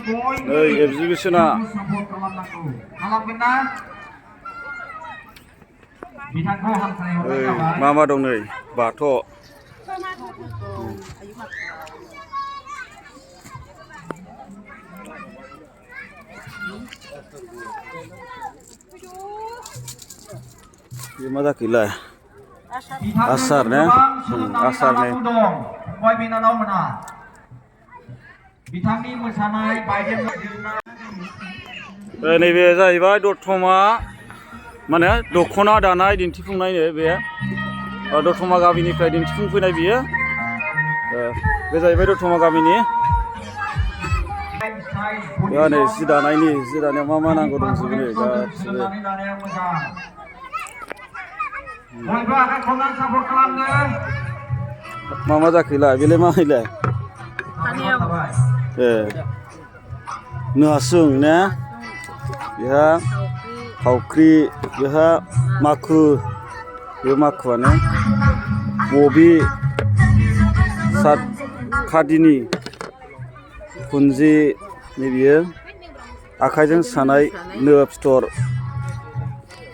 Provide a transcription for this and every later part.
नै एगजिबिशना मा दं नै बाथ' बे मा जाखोलाय आसार ने आसार ने नैबे जाहैबाय दतमा माने दख'ना दानाय दिन्थिफुंनाय बे दतमा गामिनिफ्राय दिन्थिफुंफैनाय बियो बे जाहैबाय दतमा गामिनि नै जि दानायाव मा नांगौ दंजोबो नै गासिबो मा जाखोलाय बेलाय मा हैलाय नोहासुं ने बेहा थावख्रि बेहा माखु बे माखुआनो बबि खादिनि खुन्जि नैबेयो आखाइजों सानाय नो फिथर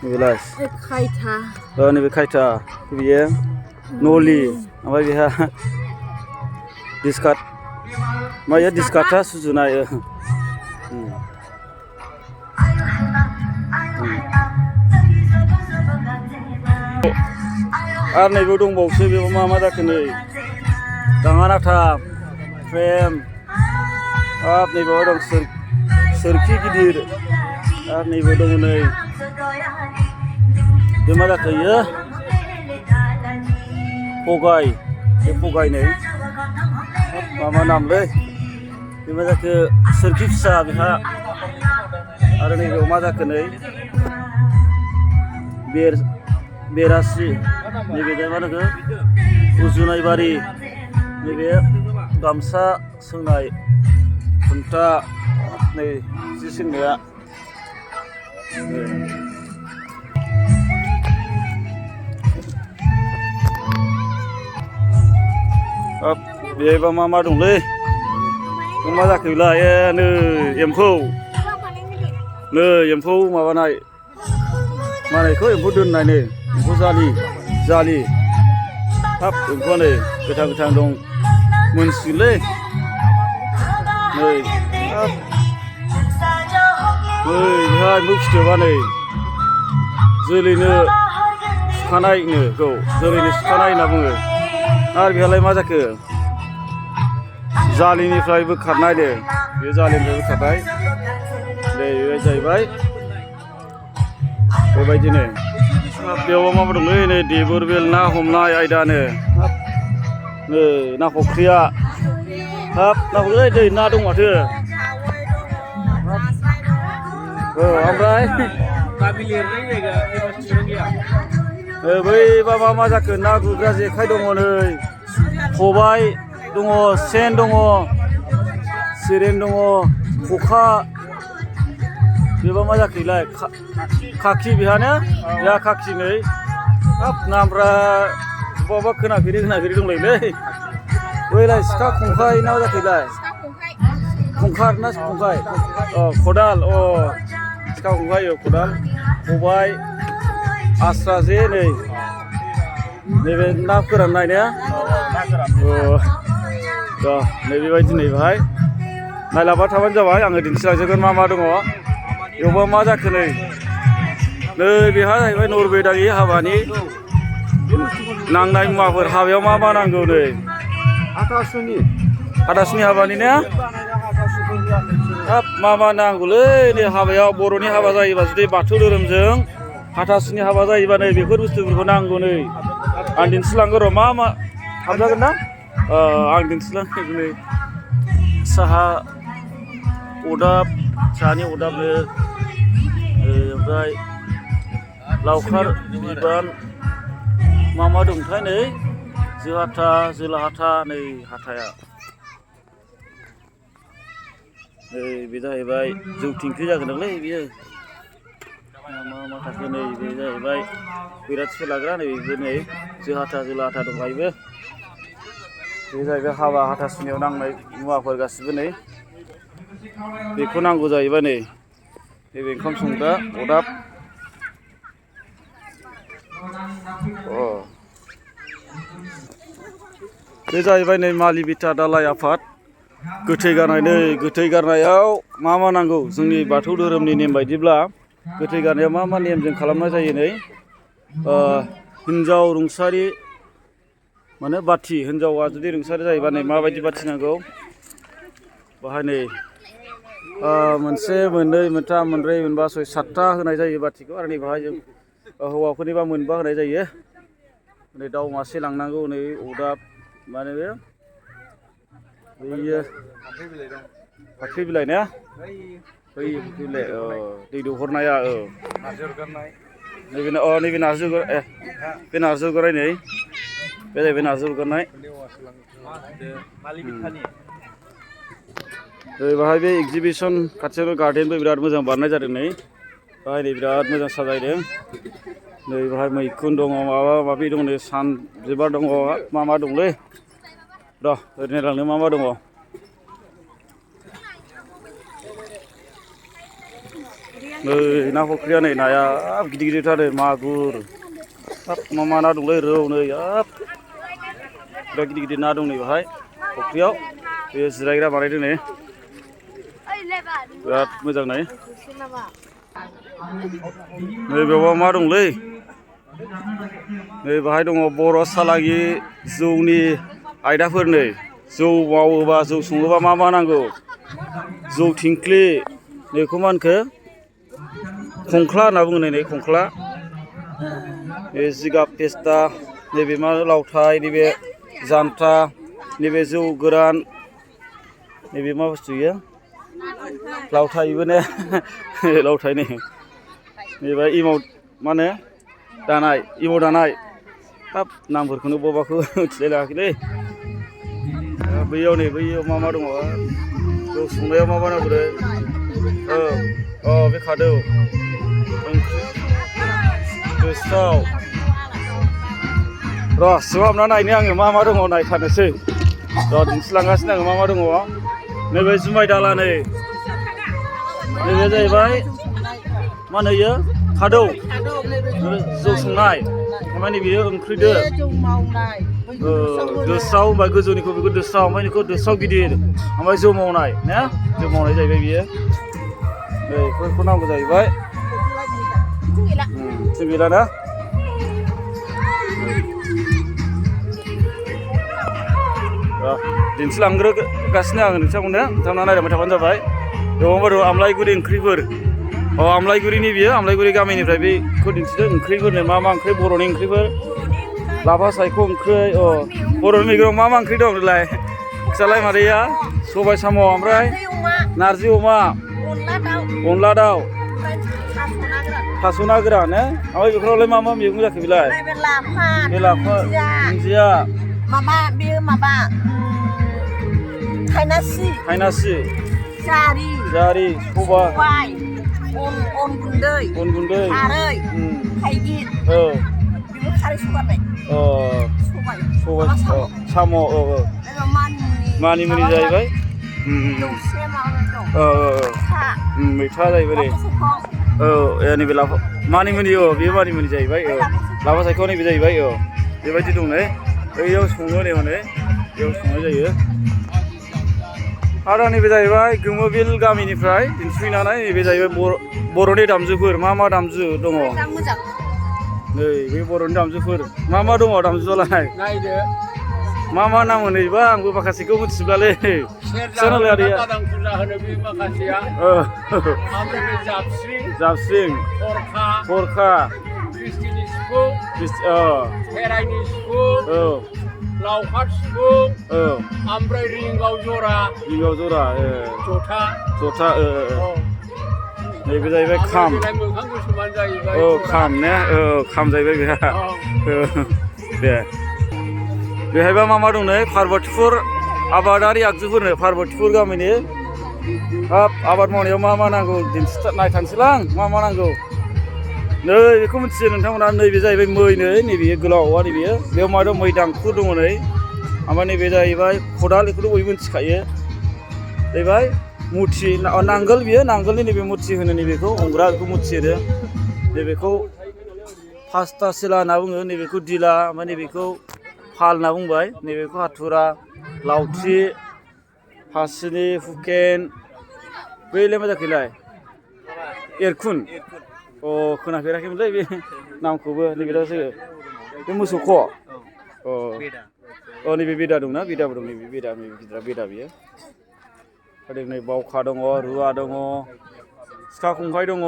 नैबेलाय नैबे खायथा बेयो नलि ओमफ्राय बेहा डिसकाट माया डिसकाटा सुजुनाय आरो नैबे दंबावसो बेबो मा जाखो नै दाङा नाथा फ्रेम हाब नैबे दं सोरखि गिदिर आरो नैबे दङ नै बे मा जाखो इयो पगाय बे पगाय नै मा नामलै बे मा जाखो सोरखि फिसा बेहा आरो नैबेयाव मा जाखो नै बेरासि नैबे मा जाखो उजुनाय बारि नैबे गामसा सोंनाय खुन्था नै जि सोंनाया बेहायबा मा दंलै मा जाखोलाय नै एम्फौ माबानाय मानायखौ एम्फौ दोननाय नै एम्फौ जालि हाब एम्फौआ नै गोथां दं मोनसिगोनलै नै बेहा एम्फौ फिथोबा नै जोलैनो सुखानायखौ जोलैनो सुखानाय होनना बुङो आरो बेहालाय मा जाखो जालिनिफ्राय बोखारनाय दे बे जालिनिफ्राय बोखारनाय दे बे जाहैबाय बेबायदिनो बेयावबा मा दंलै नै देबोरबेल ना हमनाय आयदानो नै ना फख्रिया हाब ना फख्रिया दै ना दं माथो ओमफ्राय बैबा मा जाखो ना गुरग्रा जेखाइ दङ नै खबाइ दङ सेन दङ सिरेन दङ खखा बेबा मा जाखोलाय खाखि बेहानो बेहा खाखि नै हाब नामफ्रा बबेबा खोनाफेरि दंलायोलै बैलाय सिखा खंखाइ ना मा जाखोलाय खंखार ना खंखाइ खदाल सिखा खंखाइ खदाल खबाइ आस्रा जे नैबे ना फोराननाय ने नै बेबायदि नै बेहाय नायलांबाय थाबानो जाबाय आङो दिन्थिलांजोबगोन मा दङ बेयावबा मा जाखो नै बेहा जाहैबाय नरवेदारि हाबानि नांनाय मुवाफोर हाबायाव मा नांगौ नै हाथासुनि हाबानि ने हाब मा नांगौलै नै हाबायाव बर'नि हाबा जायोबा जुदि बाथौ धोरोमजों हाथासुनि हाबा जायोबा नै बेफोर बुस्थुफोरखौ नांगौ नै आं दिन्थिलांगोन र' मा हाबजागोन ना आं दिन्थिलांगोन नै साहा अदाब साहानि अदाबनो ओमफ्राय लावखार बिबान मा दंथाय नै जोला हाथा नै हाथाया बे जाहैबाय जौ थिंख्रि जागोन नालाय बियो मा थाखो नै बे जाहैबाय बैराथिफोर लाग्रा नै बेबो नै जोला हाथा दंखायोबो बे जाहैबाय हाबा हाथासुनियाव नांनाय मुवाफोर गासिबो नै बेखौ नांगौ जाहैबाय नै नैबे ओंखाम संग्रा अरदाब बे जाहैबाय नै मालि बिथा दालाय आफाद गोथै गारनाय नै गोथै गारनायाव मा नांगौ जोंनि बाथौ धोरोमनि नेम बायदिब्ला गोथै गारनायाव मा नेमजों खालामनाय जायो नै हिन्जाव रुंसारि माने बाथि हिन्जावा जुदि रुंसारि जायोबा नै माबायदि बाथि नांगौ बाहाय नै मोनसे मोननै मोनथाम मोनब्रै मोनबा सय सातथा होनाय जायो बाथिखौ आरो नै बाहाय जों हौवाफोरनिबा मोनबा होनाय जायो नै दाउ मासे लांनांगौ नै अरदाब माने बैयो फाख्रि बिलाइ ना बै फाख्रि बिलाइ दै दहरनाया नैबे नारजि बे नारजि अरगारनाय नै बे जाहैबाय नारजि अरगारनाय बाहाय बे एगजिबिसन खाथियावनो गार्डेनबो बिराद मोजां बानायनाय जादों नै बाहाय नै बिराद मोजां साजायदों नै बाहाय मैखुन दङ माबा माबि दं नै सान बिबार दङ मा दंलै र' ओरैनो लांनो मा दङ नै ना फुख्रिया नै नाया गिदिर गिदिरथार मागुर हाब मा ना दंलै रौ नै हाब बिराद गिदिर गिदिर ना दं नै बाहाय फुख्रियाव बे जिरायग्रा बानायदों नै बिराद मोजां नै बेयावबा मा दंलै नै बाहाय दङ बर' सालागि जौनि आयदाफोर नै जौ मावोबा जौ सङोबा मा नांगौ जौ थिंख्लि बेखौ मा होनखो खंख्ला होनना बुङो नै खंख्ला बे जिगाब पेस्टा नैबे मा लावथाय नैबे जान्था नैबे जौ गोरान नैबे मा बुस्थु इयो लावथायबो ने लावथाय नै नैबे एमाव मा होनो दानाय एमाव दानाय हाब नामफोरखौनो बबाखौ मिथिलायलाङाखैलै बैयाव नै बैयाव मा दङ जौ संनायाव मा नांगौ बे खादौ दोस्राव र' सिङाव हाबना नायनो आङो मा दङ नायथारनोसै र' दिन्थिलांगासिनो आङो मा दङ नैबे जुमाय दाला नै नैबे जाहैबाय मा होनो इयो खादौ जौ संनाय ओमफ्राय नैबेयो ओंख्रिदो दोस्राव होनबा गोजौनिखौ बेखौ दोस्राव ओमफ्राय बेखौ दोस्राव गिदिर ओमफ्राय जौ मावनाय ना जौ मावनाय जाहैबाय बियो बेफोरखौ नांगौ जाहैबाय जों गैला ना दिन्थिलांग्रोगासिनो आङो नोंथांमोना नायलांबाय थाबानो जाबाय बेयावबा दं आमलायगुरि ओंख्रिफोर आमलायगुरिनि बियो आमलायगुरि गामिनिफ्राय बेखौ दिन्थिदों ओंख्रिफोरनो मा ओंख्रि बर'नि ओंख्रिफोर लाफा सायख' ओंख्रि बर'नि मैगं मा ओंख्रि दं नोंलाय खिथालाय मादैया सबाय साम' ओमफ्राय नारजि अमा अनला दाउ थास' ना गोरान ने ओमफ्राय बेफोरावलाय मा मैगं जाखो बेलाय बे लाफा दुन्दिया थायनासि जारि सबाय अन गुन्दै खारै थाइगिर खारै सबाय साम' मानिमुनि जाहैबाय मैथा जाहैबाय नैबे लाफा मानिमुनि बेयो मानिमुनि जाहैबाय लाफा सायख' नैबे जाहैबाय बेबायदि दं नै बैयाव सङो नै माने बेयाव संनाय जायो आरो नैबे जाहैबाय गोमोबिल गामिनिफ्राय दिन्थिफैनानै नैबे जाहैबाय बर'नि दामजुफोर मा दामजु दङ नै बे बर'नि दामजुफोर मा दङ दामजुआलाय मा नाम होनोबा आंबो माखासेखौ मिथिजोबलालै जाबस्रिं खरखा लावखार सिफुं ओमफ्राय रिंगाव जरा जथा नैबे जाहैबाय खाम खाम ने खाम जाहैबाय बेहा दे बेहायबा मा दं नै पार्बतीपुर आबादारि आगजुफोरनो पार्बतीपुर गामिनि हाब आबाद मावनायाव मा नांगौ नायथानोसैलां मा नांगौ नै बेखौ मिथियो नोंथांमोना नैबे जाहैबाय मै नैबे गोलावा नैबेयो बेयाव मा दं मै दांखुर दङ नै ओमफ्राय नैबे जाहैबाय खदाल बेखौथ' बयबो मिथिखायो जाहैबाय मुथि नांगोल बियो नांगोलनि नैबे मुथि होनो नैबेखौ हमग्रा बेखौ मुथि होनो नैबेखौ फासथा सिला होनना बुङो नैबेखौ दिला ओमफ्राय नैबेखौ फाल होनना बुंबाय नैबेखौ हाथुरा लावथि हासिनि हुकेन बैलाय मा जाखोलाय एरखुन अ खोनाफेराखैमोनलै बे नामखौबो नैबे दासो बे मोसौ ख' अ नैबे बेदा दंना बेदाबो दं नैबे बेदा नैबे गिदिरा बेदा बियो ओरै नै बावखा दङ रुवा दङ सिखा खंखाइ दङ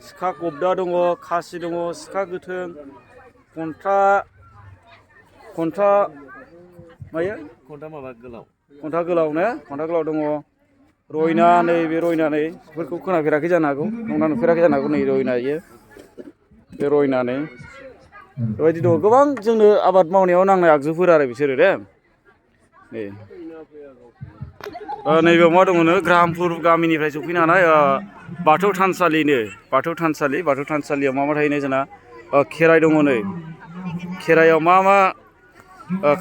सिखा गबदा दङ खासि दङ सिखा गोथों खन्था मायो खन्था गोलाव ने खन्था गोलाव दङ रयना नैबे रयना नै बेफोरखौ खोनाफेराखै जानो हागौ नोंना नुफेराखै जानो हागौ नै रयना इयो बे रयना नै बेबायदि दङ गोबां जोंनो आबाद मावनायाव नांनाय आगजुफोर आरो बिसोरो दे नै नैबेयाव मा दङनो ग्राहामपुर गामिनिफ्राय सफैनो हानाय बाथौ थानसालियाव मा थायो जोंना खेराइ दङ नै खेराइयाव मा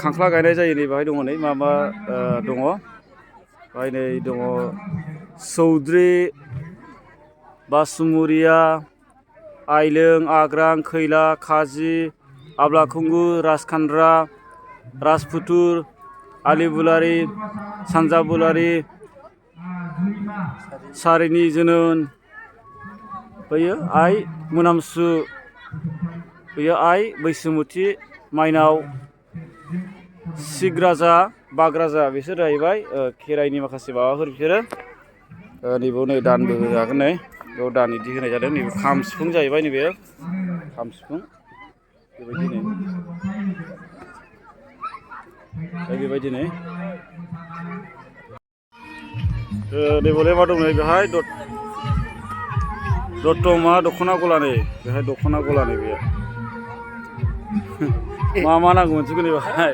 खांख्ला गायनाय जायो नै बेहाय दङ नै मा दङ बेहाय नै दङ सौद्रि बासुमुरिया आइलों आग्रां खैला खाजि आब्लाखुंगुर राजखान्द्रा राजफुथुर आलिबुलारि सानजाबुलारि सारिनि जोनोन बैयो आइ मोनामसु बैयो आइ बैसोमुथि माइनाव सिगराजा बागराजा बिसोर जाहैबाय खेराइनि माखासे माबाफोर बिसोरो नैबेयाव नै दानबो होजागोन नै बेयाव दान इदि होनाय जादों नैबे खाम सिफुं जाहैबाय नैबे खाम सिफुं बेबायदिनो बेबायदिनो नैबावलाय मा दं नै बेहाय दतमा दख'ना गला नै बेहाय दख'ना गला नै बेयो मा नांगौ मोनथिगौ नै बेहाय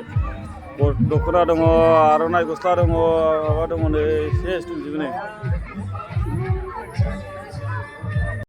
दख'ना दङ आर'नाइ गस्ला दङ माबा दङ नै सेस दंजोबो नै